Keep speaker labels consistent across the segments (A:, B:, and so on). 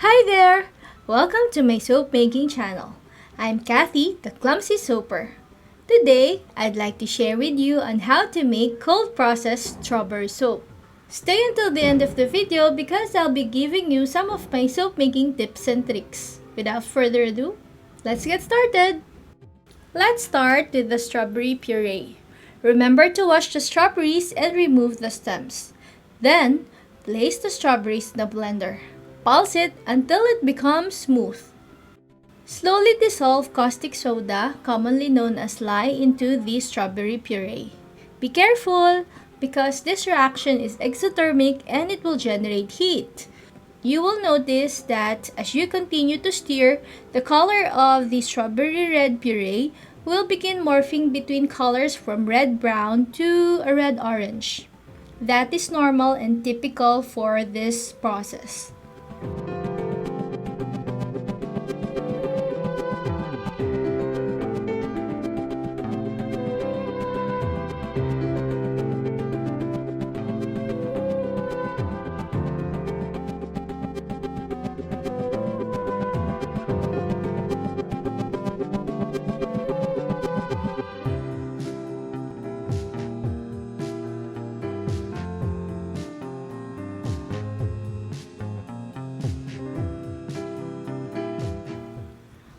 A: Hi there! Welcome to my soap making channel. I'm Cathy, the Clumsy Soaper. Today, I'd like to share with you on how to make cold processed strawberry soap. Stay until the end of the video because I'll be giving you some of my soap making tips and tricks. Without further ado, let's get started! Let's start with the strawberry puree. Remember to wash the strawberries and remove the stems. Then, place the strawberries in the blender. Pulse it until it becomes smooth. Slowly dissolve caustic soda, commonly known as lye, into the strawberry puree. Be careful because this reaction is exothermic and it will generate heat. You will notice that as you continue to stir, the color of the strawberry red puree will begin morphing between colors from red-brown to a red-orange. That is normal and typical for this process.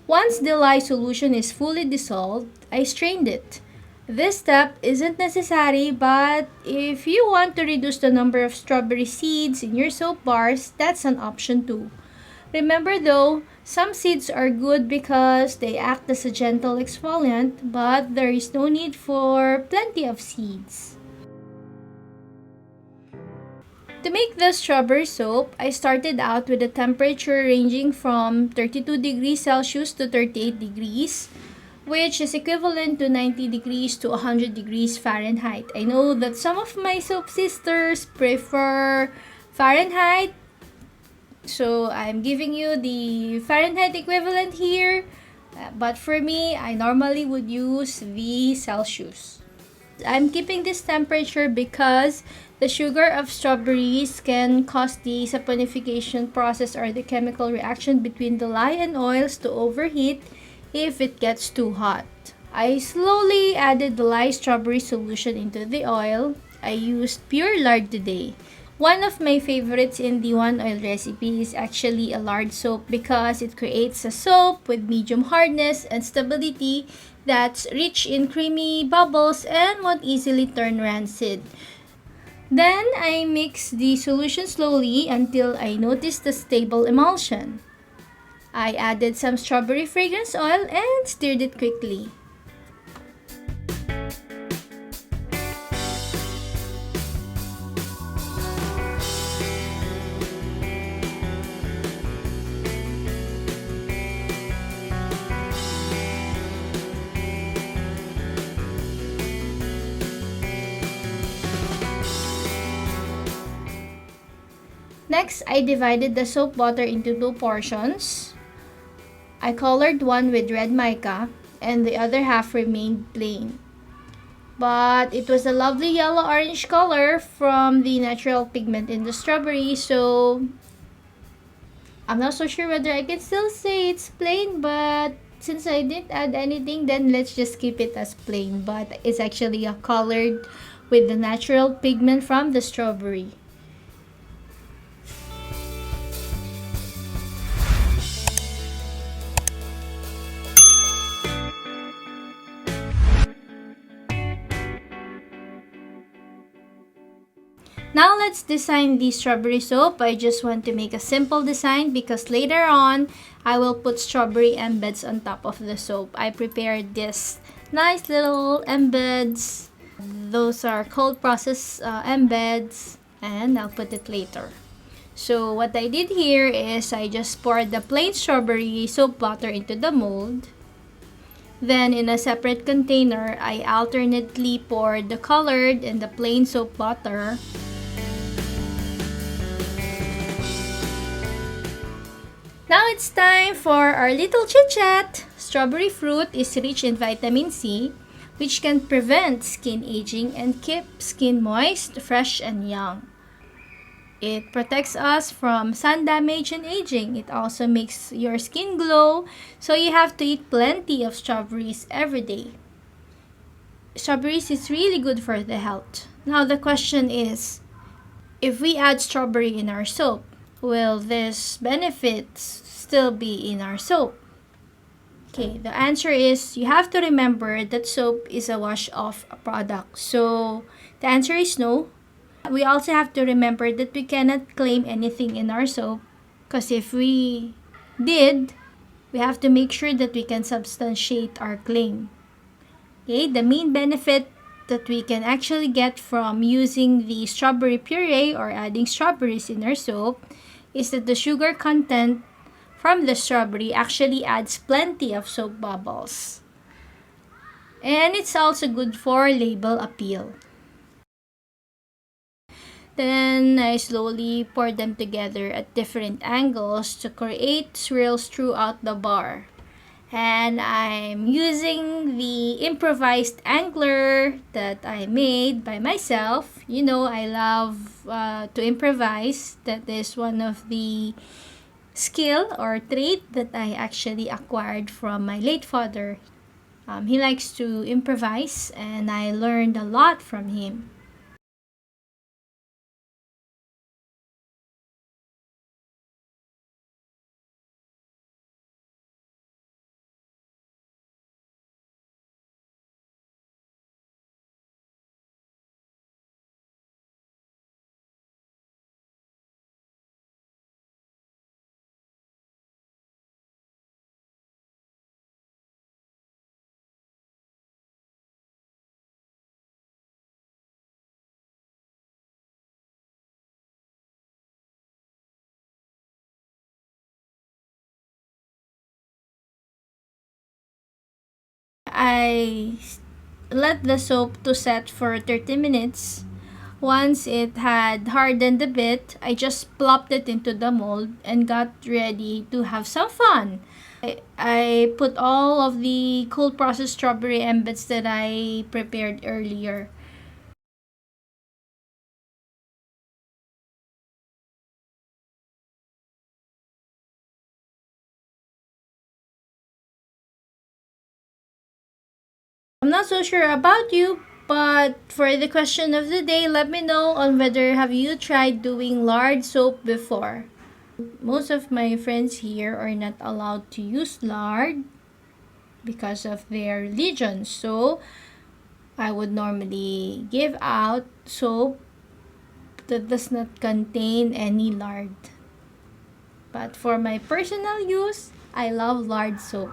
A: Once the lye solution is fully dissolved, I strained it. This step isn't necessary, but if you want to reduce the number of strawberry seeds in your soap bars, that's an option too. Remember though, some seeds are good because they act as a gentle exfoliant, but there is no need for plenty of seeds. To make the strawberry soap, I started out with a temperature ranging from 32 degrees Celsius to 38 degrees, which is equivalent to 90 degrees to 100 degrees Fahrenheit. I know that some of my soap sisters prefer Fahrenheit, so I'm giving you the Fahrenheit equivalent here, but for me, I normally would use the Celsius. I'm keeping this temperature because the sugar of strawberries can cause the saponification process or the chemical reaction between the lye and oils to overheat if it gets too hot. I slowly added the lye strawberry solution into the oil. I used pure lard today. One of my favorites in the one oil recipe is actually a lard soap because it creates a soap with medium hardness and stability that's rich in creamy bubbles and won't easily turn rancid. Then I mix the solution slowly until I notice the stable emulsion. I added some strawberry fragrance oil and stirred it quickly. Next, I divided the soap water into two portions. I colored one with red mica and the other half remained plain. But it was a lovely yellow-orange color from the natural pigment in the strawberry, so I'm not so sure whether I can still say it's plain, but since I didn't add anything, then let's just keep it as plain. But it's actually colored with the natural pigment from the strawberry. Now let's design the strawberry soap. I just want to make a simple design because later on, I will put strawberry embeds on top of the soap. I prepared this nice little embeds. Those are cold process embeds and I'll put it later. So what I did here is I just poured the plain strawberry soap water into the mold. Then in a separate container, I alternately poured the colored and the plain soap water. Now it's time for our little chit-chat. Strawberry fruit is rich in vitamin C, which can prevent skin aging and keep skin moist, fresh, and young. It protects us from sun damage and aging. It also makes your skin glow. So you have to eat plenty of strawberries every day. Strawberries is really good for the health. Now the question is, if we add strawberry in our soap, will these benefits still be in our soap? Okay, the answer is you have to remember that soap is a wash-off product. So the answer is no. We also have to remember that we cannot claim anything in our soap, because if we did, we have to make sure that we can substantiate our claim. Okay, the main benefit that we can actually get from using the strawberry puree or adding strawberries in our soap is that the sugar content from the strawberry actually adds plenty of soap bubbles. And it's also good for label appeal. Then I slowly pour them together at different angles to create swirls throughout the bar. And I'm using the improvised angler that I made by myself. You know, I love to improvise. That is one of the skill or trait that I actually acquired from my late father. He likes to improvise, and I learned a lot from him. I let the soap to set for 30 minutes. Once it had hardened a bit, I just plopped it into the mold and got ready to have some fun. I put all of the cold processed strawberry embeds that I prepared earlier. I'm not so sure about you, but for the question of the day, let me know on whether have you tried doing lard soap before. Most of my friends here are not allowed to use lard because of their religion. So I would normally give out soap that does not contain any lard. But for my personal use, I love lard soap.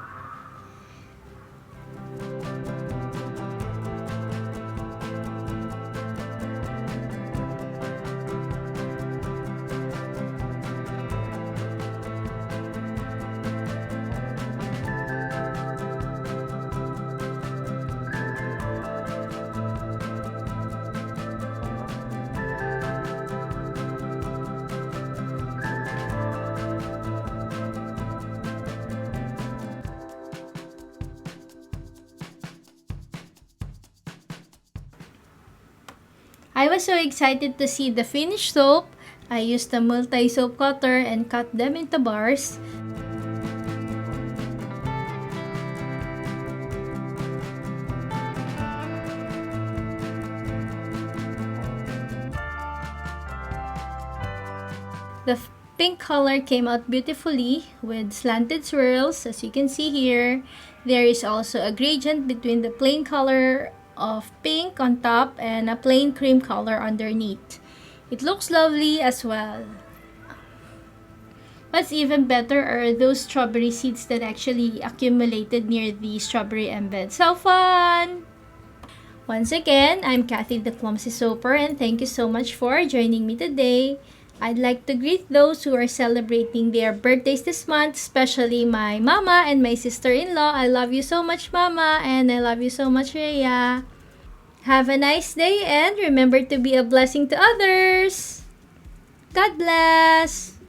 A: I was so excited to see the finished soap. I used a multi-soap cutter and cut them into bars. The pink color came out beautifully with slanted swirls, as you can see here. There is also a gradient between the plain color of pink on top and a plain cream color underneath. It looks lovely as well. What's even better are those strawberry seeds that actually accumulated near the strawberry embed. So fun! Once again, I'm Cathy the Clumsy Soaper, and thank you so much for joining me today. I'd like to greet those who are celebrating their birthdays this month, especially my mama and my sister-in-law. I love you so much, mama, and I love you so much, Rhea. Have a nice day, and remember to be a blessing to others. God bless!